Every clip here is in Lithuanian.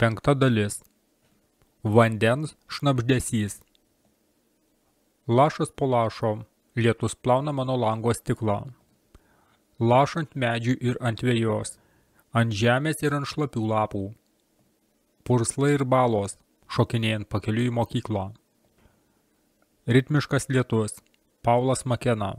5 dalis. Vandens šnabždesys. Lašas po lašo, lietus plauna mano lango stiklą. Lašant medžių ir ant vėjos, ant žemės ir ant šlapių lapų. Purslai ir balos, šokinėjant pakeliui į mokyklą. Ritmiškas lietus. Paulas Makena.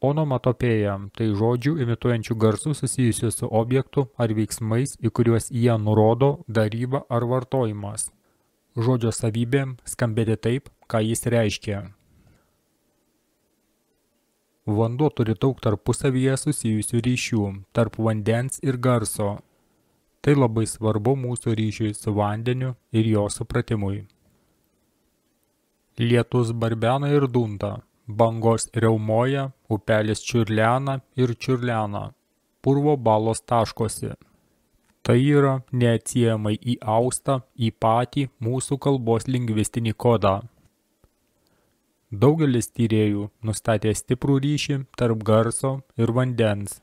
Onomatopėja – tai žodžių imituojančių garsų susijusių su objektu ar veiksmais, į kuriuos jie nurodo, daryba ar vartojimas. Žodžio savybėm skambėti taip, ką jis reiškia. Vanduo turi daug tarpusavyje susijusių ryšių tarp vandens ir garso. Tai labai svarbu mūsų ryšiui su vandeniu ir jo supratimui. Lietus barbena ir dunta. Bangos riaumoja, upelis čiurlena ir čiurlena, purvo balos taškosi. Tai yra neatsiejamai įausta į patį mūsų kalbos lingvistinį kodą. Daugelis tyrėjų nustatė stiprų ryšį tarp garso ir vandens.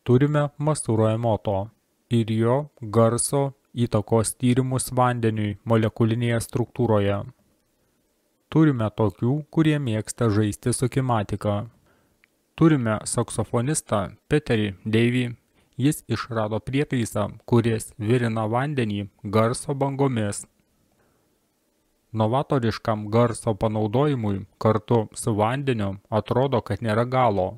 Turime Masuro Emoto ir jo garso įtakos tyrimus vandeniui molekulinėje struktūroje. Turime tokių, kurie mėgsta žaisti su kimatika. Turime saksofonistą Peterį Deivį. Jis išrado prietaisą, kuris virina vandenį garso bangomis. Novatoriškam garso panaudojimui kartu su vandeniu atrodo, kad nėra galo.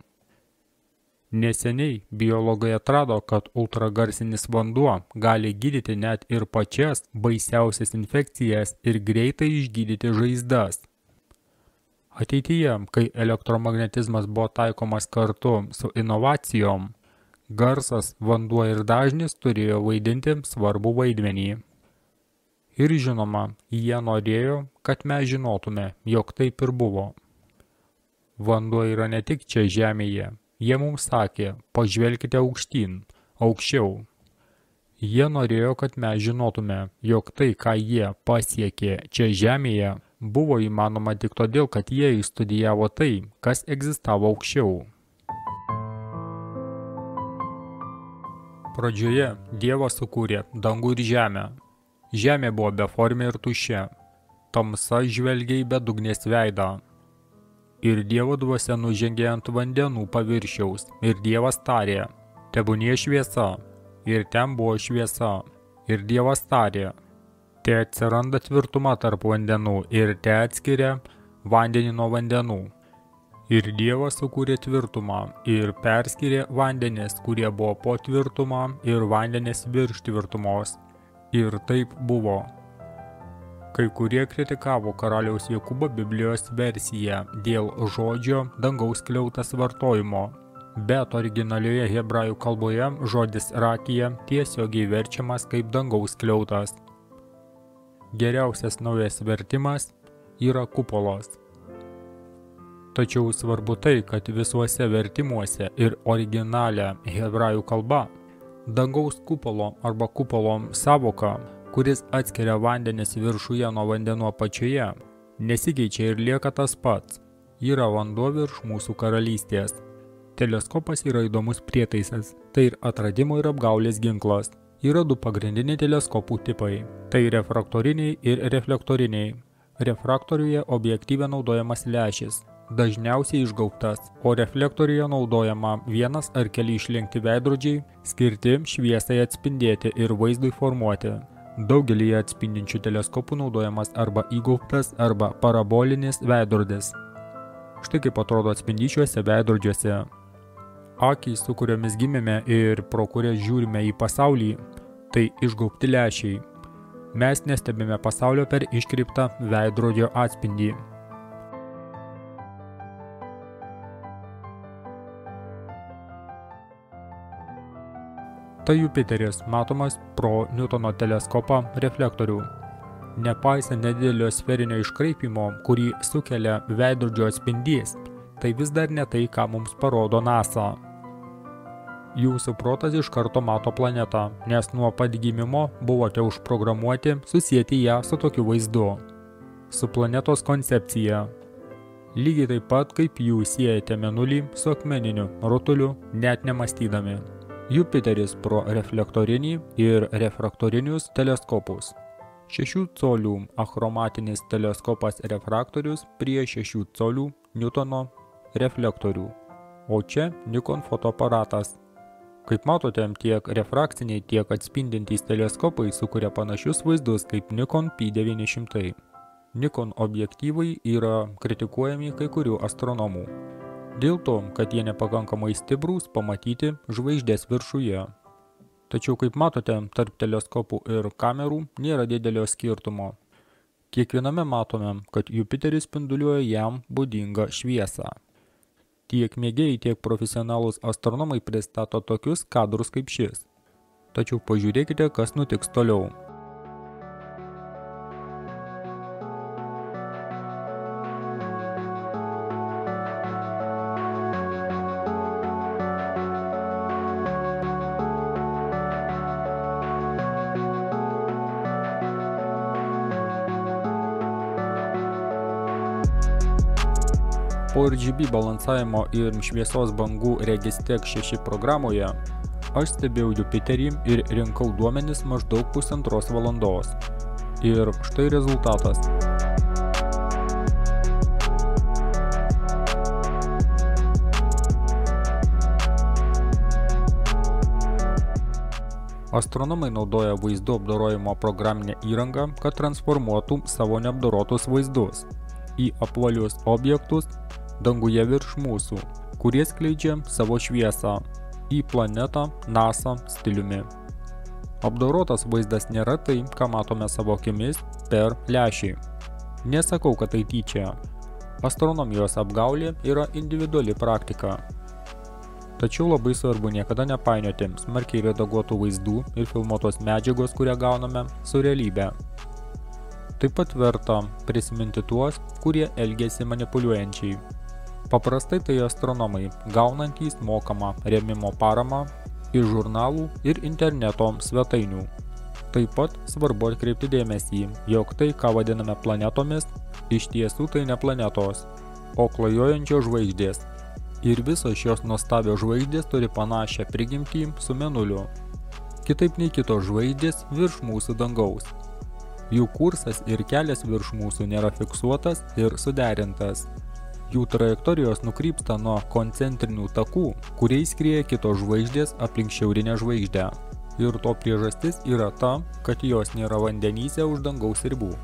Neseniai biologai atrado, kad ultragarsinis vanduo gali gydyti net ir pačias baisiausias infekcijas ir greitai išgydyti žaizdas. Ateityje, kai elektromagnetizmas buvo taikomas kartu su inovacijom, garsas, vanduo ir dažnis turėjo vaidinti svarbų vaidmenį. Ir žinoma, jie norėjo, kad mes žinotume, jog taip ir buvo. Vanduo yra ne tik čia žemėje. Jie mums sakė, pažvelkite aukštyn, aukščiau. Jie norėjo, kad mes žinotume, jog tai, ką jie pasiekė čia žemėje, buvo įmanoma tik todėl, kad jie išstudijavo tai, kas egzistavo aukščiau. Pradžioje Dievas sukūrė dangų ir žemę. Žemė buvo beformė ir tuščia. Tamsa žvelgė į bedugnės veidą. Ir Dievo dvasia nužengė ant vandenų paviršiaus, ir Dievas tarė, tebūnie šviesa, ir ten buvo šviesa, ir Dievas tarė, te atsiranda tvirtuma tarp vandenų, ir te atskiria vandenį nuo vandenų. Ir Dievas sukūrė tvirtumą, ir perskyrė vandenis, kurie buvo po tvirtumą, ir vandenis virš tvirtumos. Ir taip buvo. Kai kurie kritikavo karaliaus Jokūbo Biblijos versiją dėl žodžio dangaus skliautas vartojimo, bet originalioje hebrajų kalboje žodis rakija tiesiogiai verčiamas kaip dangaus skliautas. Geriausias naujas vertimas yra kupolas. Tačiau svarbu tai, kad visuose vertimuose ir originalią hebrajų kalbą dangaus kupolo arba kupolom savoka, kuris atskiria vandenis viršuje nuo vandenų apačioje, nesikeičia ir lieka tas pats. Yra vanduo virš mūsų karalystės. Teleskopas yra įdomus prietaisas. Tai ir atradimo ir apgaulės ginklas. Yra du pagrindiniai teleskopų tipai. Tai refraktoriniai ir reflektoriniai. Refraktoriuje objektyve naudojamas lęšis, dažniausiai išgaubtas, o reflektoriuje naudojama vienas ar keli išlenkti veidrodžiai, skirti šviesai atspindėti ir vaizdui formuoti. Daugelį atspindinčių teleskopų naudojamas arba įgaubtas, arba parabolinis veidrodis. Štai kaip atrodo atspindyčiuose veidrodžiuose. Akys, su kuriomis gimėme ir pro kurias žiūrime į pasaulį, tai išgaubti lęšiai. Mes nestebime pasaulio per iškreiptą veidrodžio atspindį. Tai Jupiteris, matomas pro Niutono teleskopą reflektorių. Nepaisant nedidelio sferinio iškraipimo, kurį sukelia veidrodžio atspindys, tai vis dar ne tai, ką mums parodo NASA. Jūsų protas iš karto mato planetą, nes nuo pat gimimo buvote užprogramuoti susieti ją su tokiu vaizdu. Su planetos koncepcija. Lygiai taip pat, kaip jūs siejate mėnulį su akmeniniu rutuliu, net nemąstydami. Jupiteris pro reflektorinį ir refraktorinius teleskopus. 6 colių achromatinis teleskopas refraktorius prie 6 colių Newtono reflektorių, o čia Nikon fotoaparatas. Kaip matote, tiek refrakciniai, tiek atspindintys teleskopai sukuria panašius vaizdus kaip Nikon P900. Nikon objektyvai yra kritikuojami kai kurių astronomų. Dėl to, kad jie nepakankamai stiprūs pamatyti žvaigždės viršuje. Tačiau, kaip matote, tarp teleskopų ir kamerų nėra didelio skirtumo. Kiekviename matome, kad Jupiteris spinduliuoja jam būdingą šviesą. Tiek mėgėjai, tiek profesionalūs astronomai pristato tokius kadrus kaip šis. Tačiau pažiūrėkite, kas nutiks toliau. Po RGB balansavimo ir šviesos bangų Registec 6 programoje aš stebėjau Jupiterį ir rinkau duomenis maždaug 1,5 valandos. Ir štai rezultatas. Astronomai naudoja vaizdų apdorojimo programinę įrangą, kad transformuotų savo neapdorotus vaizdus į apvalius objektus danguje virš mūsų, kurie skleidžia savo šviesą į planetą NASA stiliumi. Apdorotas vaizdas nėra tai, ką matome savo akimis per lęšį. Nesakau, kad tai tyčia. Astronomijos apgaulė yra individuali praktika. Tačiau labai svarbu niekada nepainioti smarkiai redaguotų vaizdų ir filmuotos medžiagos, kurią gauname, su realybe. Taip pat verta prisiminti tuos, kurie elgiasi manipuliuojančiai. Paprastai tai astronomai, gaunantys mokamą rėmimo paramą iš žurnalų ir interneto svetainių. Taip pat svarbu atkreipti dėmesį, jog tai, ką vadiname planetomis, iš tiesų tai ne planetos, o klajojančios žvaigždės. Ir visos šios nuostabios žvaigždės turi panašią prigimtį su mėnuliu. Kitaip nei kitos žvaigždės virš mūsų dangaus. Jų kursas ir kelias virš mūsų nėra fiksuotas ir suderintas. Jų trajektorijos nukrypsta nuo koncentrinių takų, kuriais skrieja kitos žvaigždės aplink šiaurinę žvaigždę. Ir to priežastis yra ta, kad jos nėra vandenyse už dangaus ribų.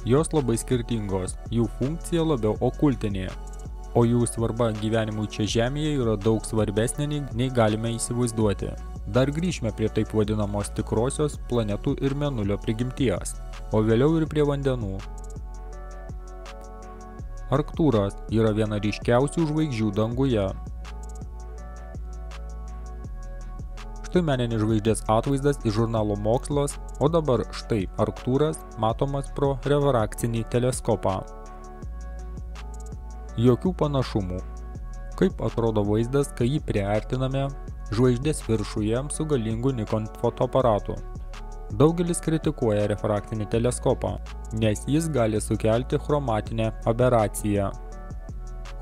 Jos labai skirtingos, jų funkcija labiau okultinė, o jų svarba gyvenimui čia Žemėje yra daug svarbesnė nei galime įsivaizduoti. Dar grįžime prie taip vadinamos tikrosios planetų ir mėnulio prigimties, o vėliau ir prie vandenų. Arktūras yra viena ryškiausių žvaigždžių danguje. Štai meninis žvaigždės atvaizdas iš žurnalo Mokslas, o dabar štai Arktūras matomas pro refrakcinį teleskopą. Jokių panašumų. Kaip atrodo vaizdas, kai jį priartiname žvaigždės viršuje su galingu Nikon fotoaparatu. Daugelis kritikuoja refrakcinį teleskopą, nes jis gali sukelti chromatinę aberaciją.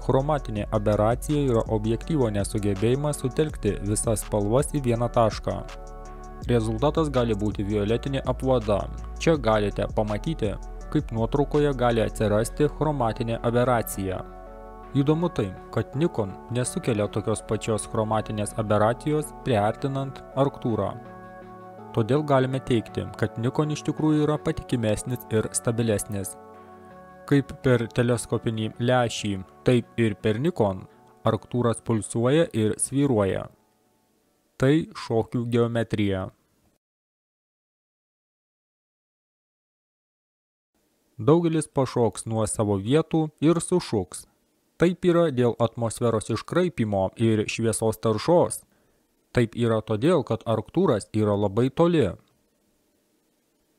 Chromatinė aberacija yra objektyvo nesugebėjimas sutelkti visas spalvas į vieną tašką. Rezultatas gali būti violetinė apvada. Čia galite pamatyti, kaip nuotraukoje gali atsirasti chromatinė aberacija. Įdomu tai, kad Nikon nesukelia tokios pačios chromatinės aberacijos priartinant Arktūrą. Todėl galime teigti, kad Nikon iš tikrųjų yra patikimesnis ir stabilesnis. Kaip per teleskopinį lęšį, taip ir per Nikon Arktūras pulsuoja ir svyruoja. Tai šokių geometrija. Daugelis pašoks nuo savo vietų ir sušuks. Taip yra dėl atmosferos iškraipymo ir šviesos taršos. Taip yra todėl, kad Arktūras yra labai toli.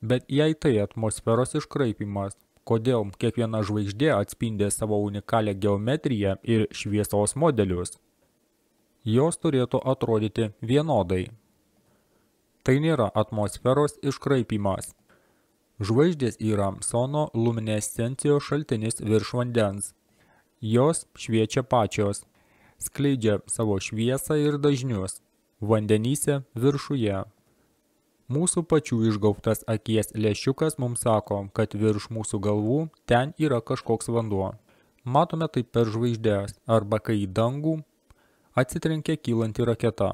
Bet jei tai atmosferos iškraipymas, kodėl kiekviena žvaigždė atspindė savo unikalią geometriją ir šviesos modelius? Jos turėtų atrodyti vienodai. Tai nėra atmosferos iškraipymas. Žvaigždės yra sonoluminescencijos šaltinis virš vandens. Jos šviečia pačios, skleidžia savo šviesą ir dažnius. vandenyse viršuje. Mūsų pačių išgaubtas akies lęšiukas mums sako, kad virš mūsų galvų ten yra kažkoks vanduo. Matome tai per žvaigždės arba kai į dangų atsitrenkia kylanti raketa.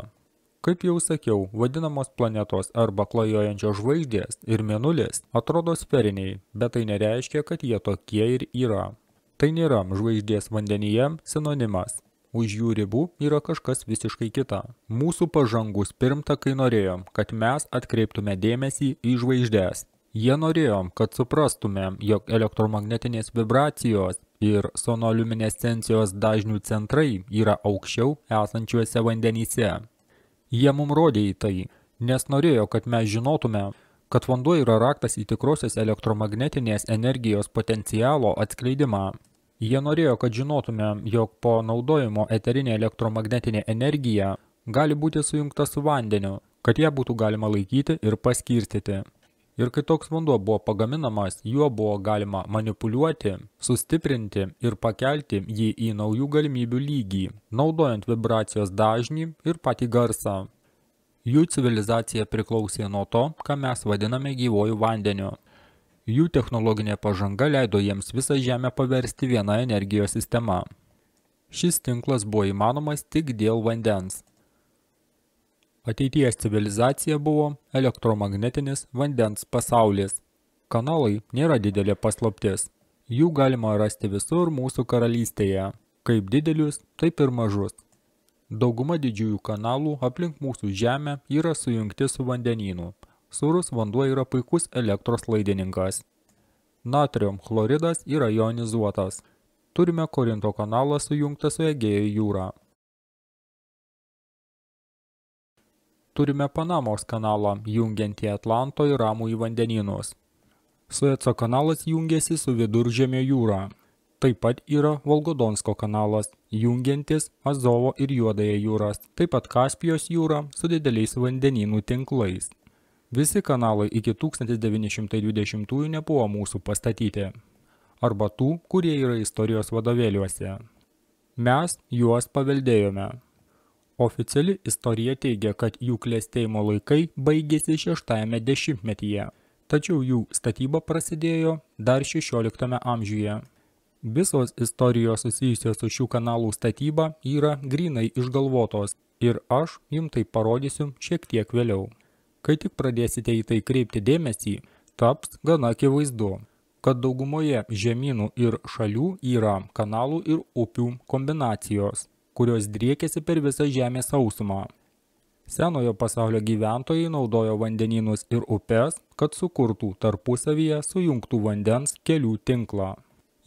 Kaip jau sakiau, vadinamos planetos arba klajojančios žvaigždės ir mėnulis atrodo sferiniai, bet tai nereiškia, kad jie tokie ir yra. Tai nėra žvaigždės vandenyje sinonimas. Už jų ribų yra kažkas visiškai kita. Mūsų pažangus pirmtakai norėjo, kad mes atkreiptume dėmesį į žvaigždės. Jie norėjo, kad suprastumėm, jog elektromagnetinės vibracijos ir sonoliuminescencijos dažnių centrai yra aukščiau esančiuose vandenyse. Jie mums rodė į tai, nes norėjo, kad mes žinotume, kad vanduo yra raktas į tikrosios elektromagnetinės energijos potencialo atskleidimą. Jie norėjo, kad žinotume, jog po naudojimo eterinė elektromagnetinė energija gali būti sujungta su vandeniu, kad ją būtų galima laikyti ir paskirstyti. Ir kai toks vanduo buvo pagaminamas, juo buvo galima manipuliuoti, sustiprinti ir pakelti jį į naujų galimybių lygį, naudojant vibracijos dažnį ir patį garsą. Jų civilizacija priklausė nuo to, ką mes vadiname gyvuoju vandeniu. Jų technologinė pažanga leido jiems visą Žemę paversti viena energijos sistema. Šis tinklas buvo įmanomas tik dėl vandens. Ateities civilizacija buvo elektromagnetinis vandens pasaulis. Kanalai nėra didelė paslaptis. Jų galima rasti visur mūsų karalystėje, kaip didelius, taip ir mažus. Dauguma didžiųjų kanalų aplink mūsų Žemę yra sujungti su vandenynu. Sūrus vanduo yra puikus elektros laidininkas. Natrio chloridas yra jonizuotas. Turime Korinto kanalą sujungtą su Egėjo jūra. Turime Panamos kanalą, jungiantį Atlanto ir Ramųjį vandenynus. Sueco kanalas jungiasi su Viduržemio jūra. Taip pat yra Volgodonsko kanalas, jungiantis Azovo ir Juodąją jūras, taip pat Kaspijos jūra su dideliais vandenynų tinklais. Visi kanalai iki 1920-ųjų nebuvo mūsų pastatyti, arba tų, kurie yra istorijos vadovėliuose. Mes juos paveldėjome. Oficiali istorija teigia, kad jų klestėjimo laikai baigėsi 6-ame dešimtmetyje, tačiau jų statyba prasidėjo dar 16 amžiuje. Visos istorijos susijusios su šių kanalų statyba yra grinai išgalvotos ir aš jums tai parodysiu šiek tiek vėliau. Kai tik pradėsite į tai kreipti dėmesį, taps gana akivaizdu, kad daugumoje žemynų ir šalių yra kanalų ir upių kombinacijos, kurios driekėsi per visą Žemės sausumą. Senojo pasaulio gyventojai naudojo vandenynus ir upes, kad sukurtų tarpusavyje sujungtų vandens kelių tinklą.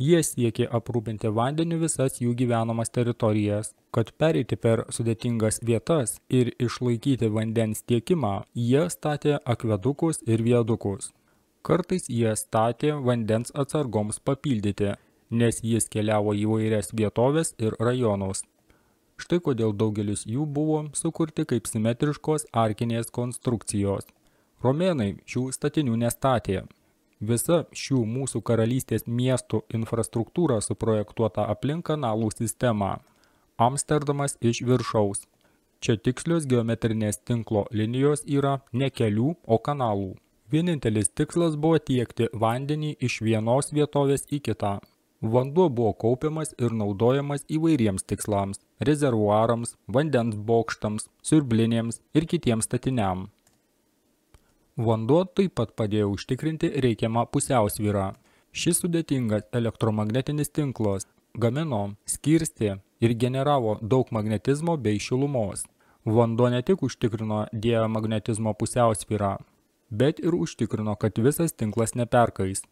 Jie siekė aprūpinti vandeniu visas jų gyvenamas teritorijas. Kad pereiti per sudėtingas vietas ir išlaikyti vandens tiekimą, jie statė akvedukus ir viadukus. Kartais jie statė vandens atsargoms papildyti, nes jis keliavo į įvairias vietovės ir rajonus. Štai kodėl daugelis jų buvo sukurti kaip simetriškos arkinės konstrukcijos. Romėnai šių statinių nestatė. Visa šių mūsų karalystės miestų infrastruktūra suprojektuota aplink kanalų sistemą. Amsterdamas iš viršaus. Čia tikslios geometrinės tinklo linijos yra ne kelių, o kanalų. Vienintelis tikslas buvo tiekti vandenį iš vienos vietovės į kitą. Vanduo buvo kaupiamas ir naudojamas įvairiems tikslams – rezervuarams, vandens bokštams, siurblinėms ir kitiems statiniam. Vanduo taip pat padėjo užtikrinti reikiamą pusiausvyrą. Šis sudėtingas elektromagnetinis tinklas gamino, skirstė ir generavo daug magnetizmo bei šilumos. Vanduo ne tik užtikrino diamagnetizmo pusiausvyrą, bet ir užtikrino, kad visas tinklas neperkais.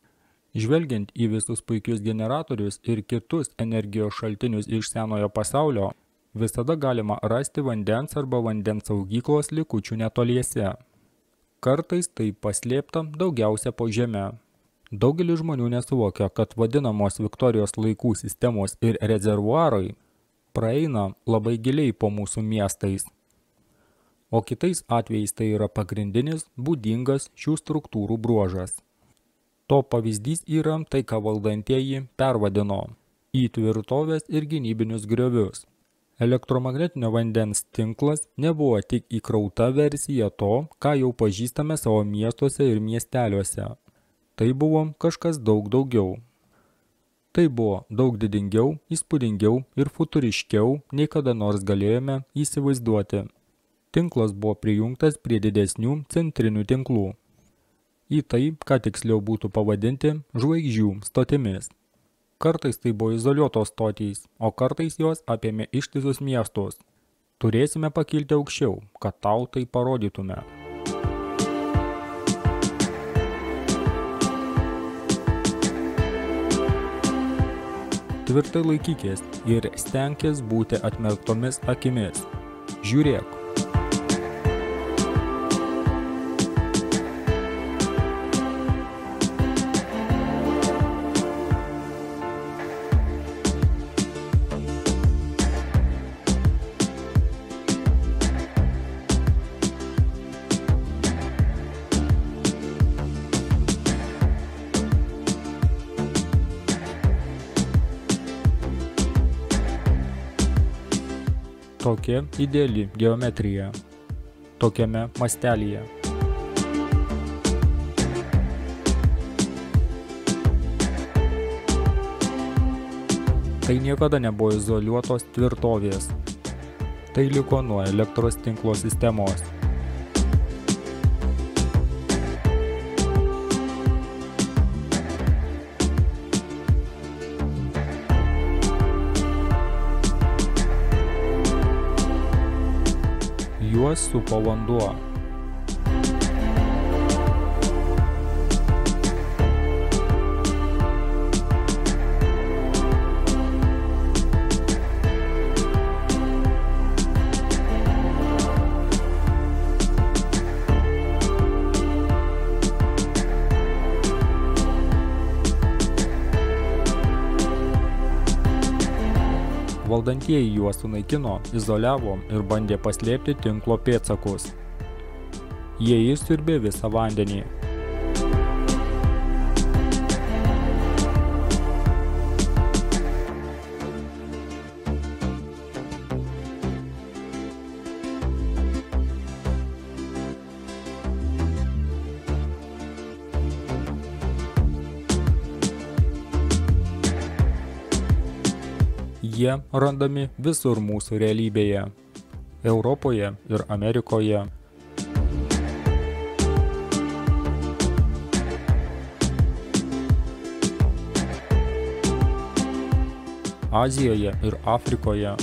Žvelgiant į visus puikius generatorius ir kitus energijos šaltinius iš senojo pasaulio, visada galima rasti vandens arba vandens saugyklos likučių netoliese. Kartais tai paslėpta daugiausia po žeme. Daugelis žmonių nesuvokia, kad vadinamos Viktorijos laikų sistemos ir rezervuarai praeina labai giliai po mūsų miestais. O kitais atvejais tai yra pagrindinis, būdingas šių struktūrų bruožas. To pavyzdys yra tai, ką valdantieji pervadino į tvirtovės ir gynybinius griovius. Elektromagnetinio vandens tinklas nebuvo tik įkrauta versija to, ką jau pažįstame savo miestuose ir miesteliuose. Tai buvo kažkas daug daugiau. Tai buvo daug didingiau, įspūdingiau ir futuriškiau, nei kada nors galėjome įsivaizduoti. Tinklas buvo prijungtas prie didesnių centrinių tinklų. Į tai, ką tiksliau būtų pavadinti, žvaigždžių stotimis. Kartais tai buvo izoliuotos stotys, o kartais jos apėmė ištisus miestus. Turėsime pakilti aukščiau, kad tau tai parodytume. Tvirtai laikykis ir stenkis būti atmerktomis akimis. Žiūrėk. Tokia ideali geometrija. Tokiame mastelyje. Tai niekada nebuvo izoliuotos tvirtovės. Tai liko nuo elektros tinklo sistemos. Juos supo vanduo. Valdantieji juos sunaikino, izoliavo ir bandė paslėpti tinklo pėdsakus. Jie įsiurbė visą vandenį. Jie randami visur mūsų realybėje – Europoje ir Amerikoje. Azijoje ir Afrikoje.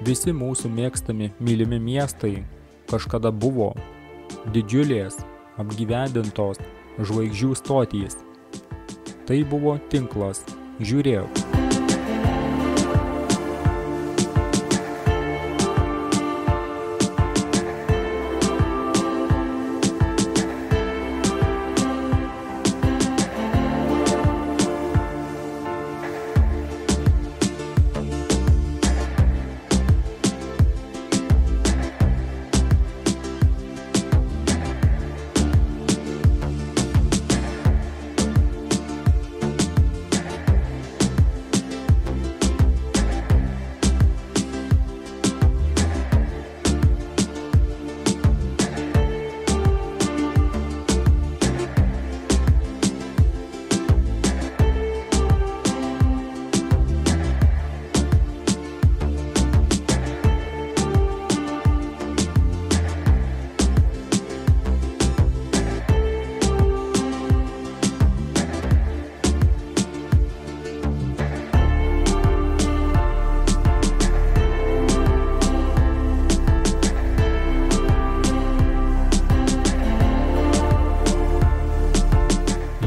Visi mūsų mėgstami, mylimi miestai kažkada buvo didžiulės, apgyvendintos žvaigždžių stotys. Tai buvo tinklas. Žiūrėk.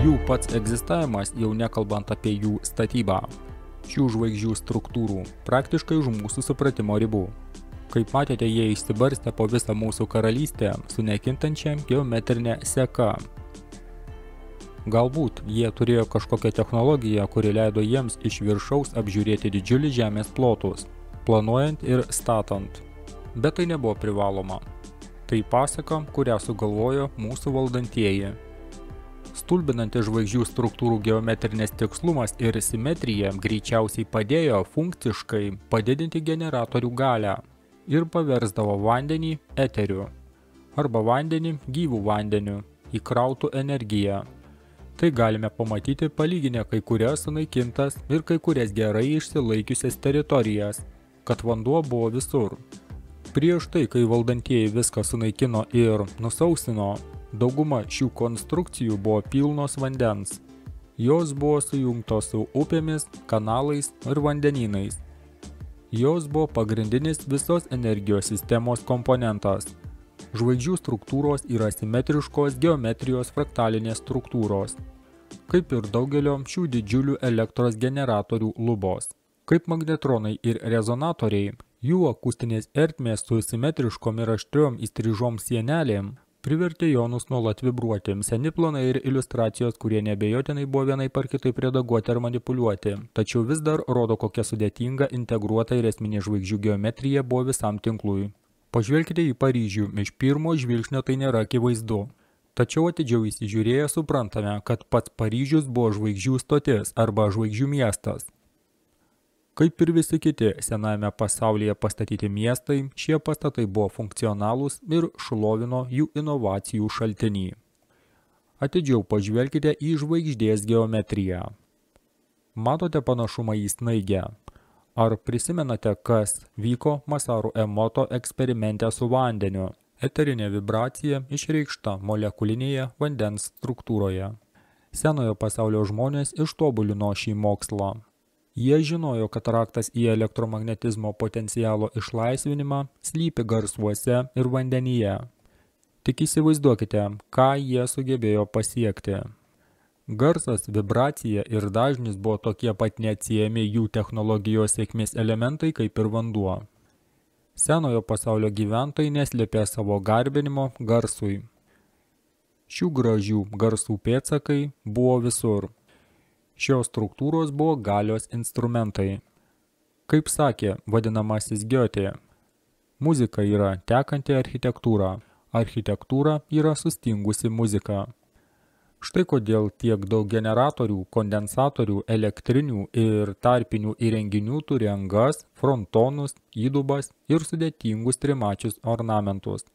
Jų pats egzistavimas, jau nekalbant apie jų statybą, šių žvaigždžių struktūrų, praktiškai už mūsų supratimo ribų. Kaip matėte, jie išsibarstė po visą mūsų karalystę su nekintančia geometrinė seka. Galbūt jie turėjo kažkokią technologiją, kuri leido jiems iš viršaus apžiūrėti didžiulį žemės plotus, planuojant ir statant. Bet tai nebuvo privaloma. Tai pasaka, kurią sugalvojo mūsų valdantieji. Stulbinantis žvaigždžių struktūrų geometrinės tikslumas ir simetrija greičiausiai padėjo funkciškai padidinti generatorių galią ir paversdavo vandenį eteriu arba vandenį gyvų vandeniu įkrautų energiją. Tai galime pamatyti palyginę kai kurias sunaikintas ir kai kurias gerai išsilaikiusias teritorijas, kad vanduo buvo visur. Prieš tai, kai valdantieji viską sunaikino ir nusausino, dauguma šių konstrukcijų buvo pilnos vandens. Jos buvo sujungtos su upėmis, kanalais ir vandenynais. Jos buvo pagrindinis visos energijos sistemos komponentas. Žvaigždžių struktūros yra simetriškos geometrijos fraktalinės struktūros, kaip ir daugelio šių didžiulių elektros generatorių lubos. Kaip magnetronai ir rezonatoriai, jų akustinės ertmės su simetriškom ir aštriom įstrižom sienelėm privertė jonus nuolat vibruoti. Seni planai ir iliustracijos, kurie neabejotinai buvo vienaip ar kitaip redaguoti ar manipuliuoti, tačiau vis dar rodo, kokia sudėtinga, integruota ir esminė žvaigždžių geometrija buvo visam tinklui. Pažvelkite į Paryžių, iš pirmo žvilgsnio tai nėra akivaizdu. Tačiau atidžiau įsižiūrėję suprantame, kad pats Paryžius buvo žvaigždžių stotis arba žvaigždžių miestas. Kaip ir visi kiti senajame pasaulyje pastatyti miestai, šie pastatai buvo funkcionalūs ir šlovino jų inovacijų šaltinį. Atidžiau pažvelkite į žvaigždės geometriją. Matote panašumą į snaigę? Ar prisimenate, kas vyko Masaru Emoto eksperimente su vandeniu? Eterinė vibracija išreikšta molekulinėje vandens struktūroje. Senojo pasaulio žmonės ištobulino šį mokslą. Jie žinojo, kad raktas į elektromagnetizmo potencialo išlaisvinimą slypi garsuose ir vandenyje. Tik įsivaizduokite, ką jie sugebėjo pasiekti. Garsas, vibracija ir dažnis buvo tokie pat neatsiejami jų technologijos sėkmės elementai kaip ir vanduo. Senojo pasaulio gyventojai neslėpė savo garbinimo garsui. Šių gražių garsų pėdsakai buvo visur. Šios struktūros buvo galios instrumentai. Kaip sakė vadinamasis Goethe, muzika yra tekanti architektūra, architektūra yra sustingusi muzika. Štai kodėl tiek daug generatorių, kondensatorių, elektrinių ir tarpinių įrenginių turi angas, frontonus, įdubas ir sudėtingus trimačius ornamentus.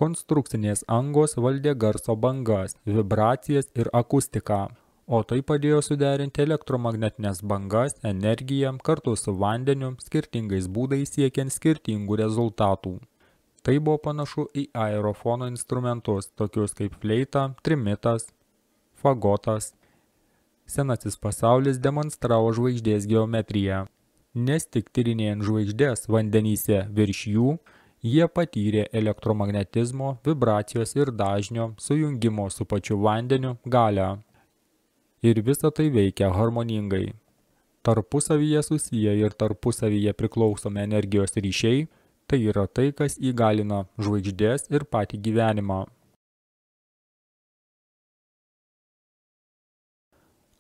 Konstrukcinės angos valdė garso bangas, vibracijas ir akustiką, o tai padėjo suderinti elektromagnetinės bangas, energiją kartu su vandeniu, skirtingais būdais siekiant skirtingų rezultatų. Tai buvo panašu į aerofono instrumentus, tokius kaip fleita, trimitas, fagotas. Senasis pasaulis demonstravo žvaigždės geometriją, nes tik tyrinėjant žvaigždės vandenyse virš jų, jie patyrė elektromagnetizmo, vibracijos ir dažnio sujungimo su pačiu vandeniu galią. Ir visa tai veikia harmoningai. Tarpusavyje susiję ir tarpusavyje priklausomi energijos ryšiai, tai yra tai, kas įgalina žvaigždės ir patį gyvenimą.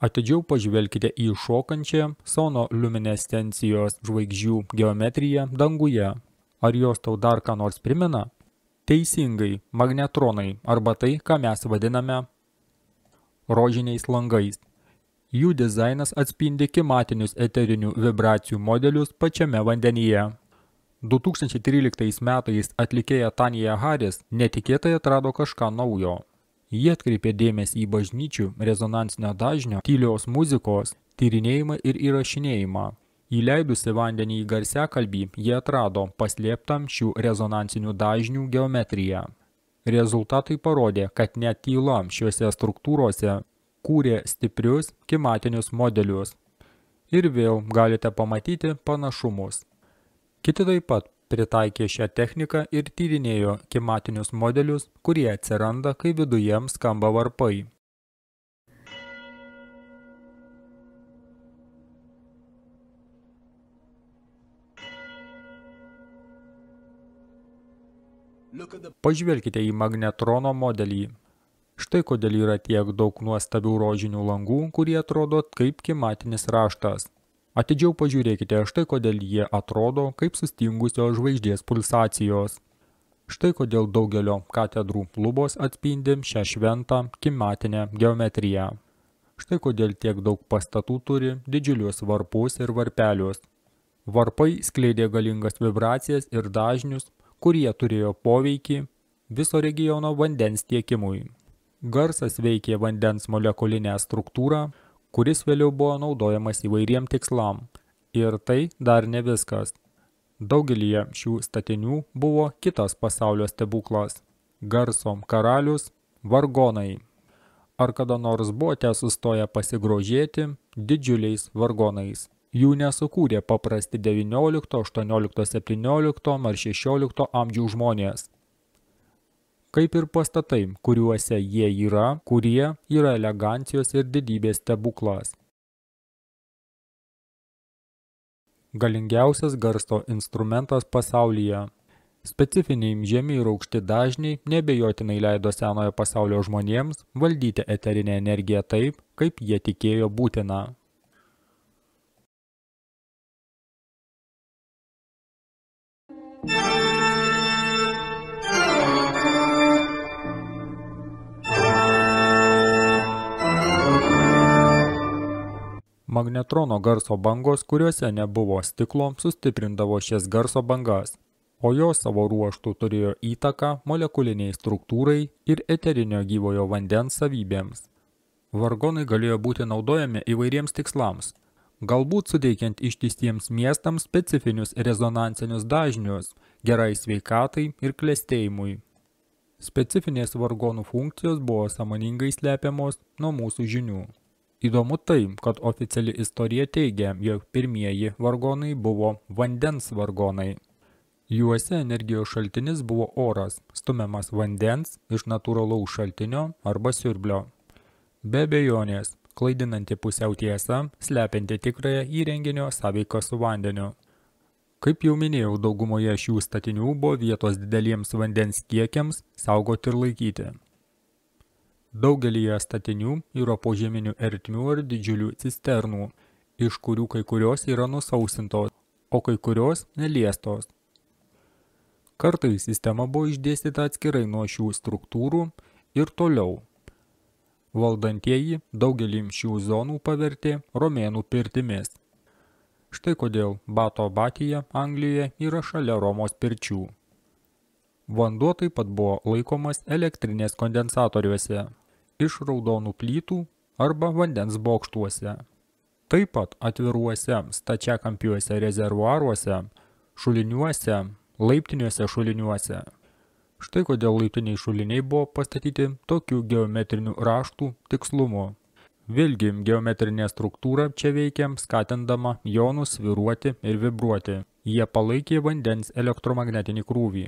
Atidžiau pažvelkite į šokančią sonoluminescencijos žvaigždžių geometriją danguje. Ar jos tau dar ką nors primena? Teisingai, magnetronai, arba tai, ką mes vadiname rožiniais langais. Jų dizainas atspindi kimatinius eterinių vibracijų modelius pačiame vandenyje. 2013 metais atlikėja Tanya Harris netikėtai atrado kažką naujo. Jie atkreipė dėmesį į bažnyčių, rezonansinio dažnio, tylios muzikos, tyrinėjimą ir įrašinėjimą. Įleidusi vandenį į garsiakalbį, jie atrado paslėptam šių rezonansinių dažnių geometriją. Rezultatai parodė, kad net tyla šiuose struktūrose kūrė stiprius kimatinius modelius. Ir vėl galite pamatyti panašumus. Kiti taip pat pritaikė šią techniką ir tyrinėjo kimatinius modelius, kurie atsiranda, kai viduje skamba varpai. Pažvelkite į magnetrono modelį. Štai kodėl yra tiek daug nuostabių rožinių langų, kurie atrodo kaip kimatinis raštas. Atidžiau pažiūrėkite, štai kodėl jie atrodo kaip sustingusios žvaigždės pulsacijos. Štai kodėl daugelio katedrų lubos atspindi šią šventą kimatinę geometriją. Štai kodėl tiek daug pastatų turi didžiulius varpus ir varpelius. Varpai skleidė galingas vibracijas ir dažnius, kurie turėjo poveikį viso regiono vandens tiekimui. Garsas veikė vandens molekulinę struktūrą, kuris vėliau buvo naudojamas įvairiem tikslam. Ir tai dar ne viskas. Daugelyje šių statinių buvo kitas pasaulio stebuklas – garso karalius vargonai. Ar kada nors buvote sustoję pasigrožėti didžiuliais vargonais? Jų nesukūrė paprasti 19, 18, 17 ar 16 amžių žmonės. Kaip ir pastatai, kuriuose jie yra, kurie yra elegancijos ir didybės stebuklas. Galingiausias garso instrumentas pasaulyje. Specifiniai žemi ir aukšti dažniai neabejotinai leido senojo pasaulio žmonėms valdyti eterinę energiją taip, kaip jie tikėjo būtina. Magnetrono garso bangos, kuriuose nebuvo stiklo, sustiprindavo šias garso bangas, o jos savo ruožtų turėjo įtaką molekuliniai struktūrai ir eterinio gyvojo vandens savybėms. Vargonai galėjo būti naudojami įvairiems tikslams, galbūt suteikiant ištisiems miestams specifinius rezonansinius dažnius, gerai sveikatai ir klestėjimui. Specifinės vargonų funkcijos buvo sąmoningai slepiamos nuo mūsų žinių. Įdomu tai, kad oficiali istorija teigia, jog pirmieji vargonai buvo vandens vargonai. Juose energijos šaltinis buvo oras, stumiamas vandens iš natūralaus šaltinio arba siurblio. Be abejonės, klaidinanti pusiau tiesa, slepianti tikrąją įrenginio sąveiką su vandeniu. Kaip jau minėjau, daugumoje šių statinių buvo vietos dideliems vandens kiekiams saugoti ir laikyti. Daugelyje statinių yra požeminių ertmių ir didžiulių cisternų, iš kurių kai kurios yra nusausintos, o kai kurios neliestos. Kartais sistema buvo išdėstyta atskirai nuo šių struktūrų ir toliau. Valdantieji daugelį šių zonų pavertė romėnų pirtimis. Štai kodėl Bato Batyje, Anglijoje, yra šalia Romos pirčių. Vanduo taip pat buvo laikomas elektrinės kondensatoriuose, iš raudonų plytų arba vandens bokštuose. Taip pat atviruose stačiakampiuose rezervuaruose, šuliniuose, laiptiniuose šuliniuose. Štai kodėl laiptiniai šuliniai buvo pastatyti tokių geometrinių raštų tikslumu. Vėlgi, geometrinė struktūra čia veikia, skatindama jonus svyruoti ir vibruoti. Jie palaikė vandens elektromagnetinį krūvį.